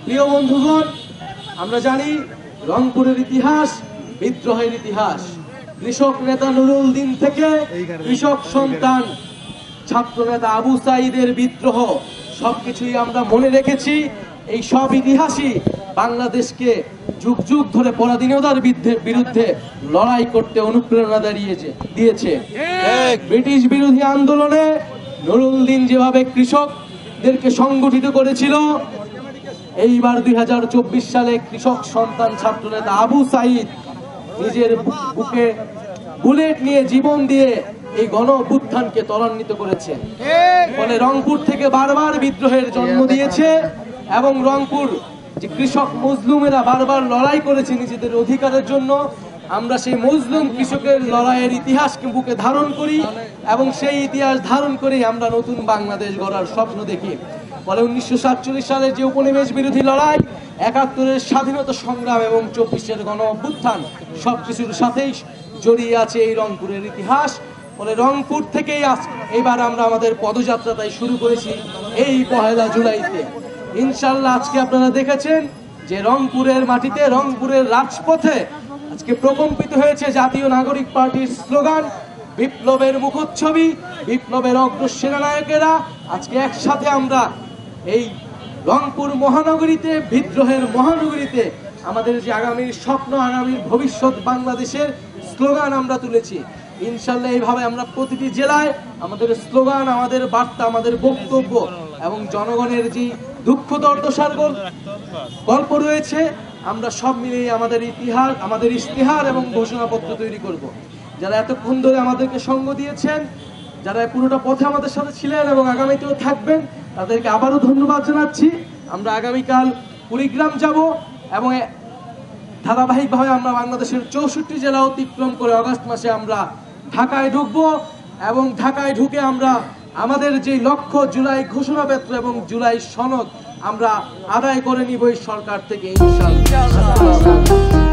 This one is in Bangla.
প্রিয় বন্ধুগণ, আমরা জানি রংপুরের ইতিহাস বিদ্রোহের ইতিহাস। কৃষক নেতা নুরুল দিন থেকে কৃষক সন্তান ছাত্র নেতা আবু সাঈদের বিদ্রোহ সবকিছুই আমরা মনে রেখেছি। এই সব ইতিহাসই বাংলাদেশকে যুগ যুগ ধরে পরাধীনতার বিরুদ্ধে লড়াই করতে অনুপ্রেরণা দিয়েছে। ব্রিটিশ বিরোধী আন্দোলনে নুরুল দিন যেভাবে কৃষকদেরকে সংগঠিত করেছিল, এইবার 2024 সালে কৃষক সন্তান ছাত্র নেতা আবু সাঈদ নিজের বুকে বুলেট নিয়ে জীবন দিয়ে এই গণ অভ্যুত্থানকে ত্বরান্বিত করেছে। ফলে রংপুর থেকে বারবার বিদ্রোহের জন্ম দিয়েছে এবং রংপুর যে কৃষক মজলুমেরা বারবার লড়াই করেছে নিজেদের অধিকারের জন্য, আমরা সেই মজলুম কৃষকের লড়াইয়ের ইতিহাসকে বুকে ধারণ করি এবং সেই ইতিহাস ধারণ করে আমরা নতুন বাংলাদেশ গড়ার স্বপ্ন দেখি। ফলে 1947 সালের যে উপনিবেশ বিরোধী লড়াই, 71-এর স্বাধীনতা সংগ্রাম এবং 24-এর গণ অভ্যুত্থান সবকিছুর সাথেই জড়িয়ে আছে এই রংপুরের ইতিহাস। ফলে রংপুর থেকেই এবার আমরা আমাদের পদযাত্রা তাই শুরু করেছি এই 1 জুলাইতে। ইনশাল্লাহ আজকে আপনারা দেখেছেন যে রংপুরের মাটিতে, রংপুরের রাজপথে আজকে প্রকম্পিত হয়েছে জাতীয় নাগরিক পার্টির স্লোগান, বিপ্লবের মুখচ্ছবি, বিপ্লবের অগ্র সেনানায়কেরা। আজকে একসাথে আমরা এই রংপুর মহানগরীতে, বিদ্রোহের মহানগরীতে আমাদের যে আগামীর স্বপ্ন, আগামীর ভবিষ্যৎ বাংলাদেশের স্লোগান আমরা তুলেছি। ইনশাল্লাহ এইভাবে আমরা প্রতিটি জেলায় আমাদের স্লোগান, আমাদের বার্তা, আমাদের বক্তব্য এবং জনগণের যে দুঃখ দুর্দশার গল্প রয়েছে, আমরা সব মিলিয়ে আমাদের ইতিহাস, আমাদের ইশতেহার এবং ঘোষণাপত্র তৈরি করব। যারা এতক্ষণ ধরে আমাদেরকে সঙ্গ দিয়েছেন, যারা পুরোটা পথে আমাদের সাথে ছিলেন এবং আগামীতেও থাকবেন, তাদেরকে আবারও ধন্যবাদ জানাচ্ছি। আমরা আগামীকাল কুড়িগ্রাম যাব এবং ধারাবাহিকভাবে আমরা বাংলাদেশের 64 জেলা অতিক্রম করে আগস্ট মাসে আমরা ঢাকায় ঢুকবো এবং ঢাকায় ঢুকে আমরা আমাদের যে লক্ষ্য, জুলাই ঘোষণাপত্র এবং জুলাই সনদ আমরা আদায় করে নিব এই সরকার থেকে ইনশাআল্লাহ।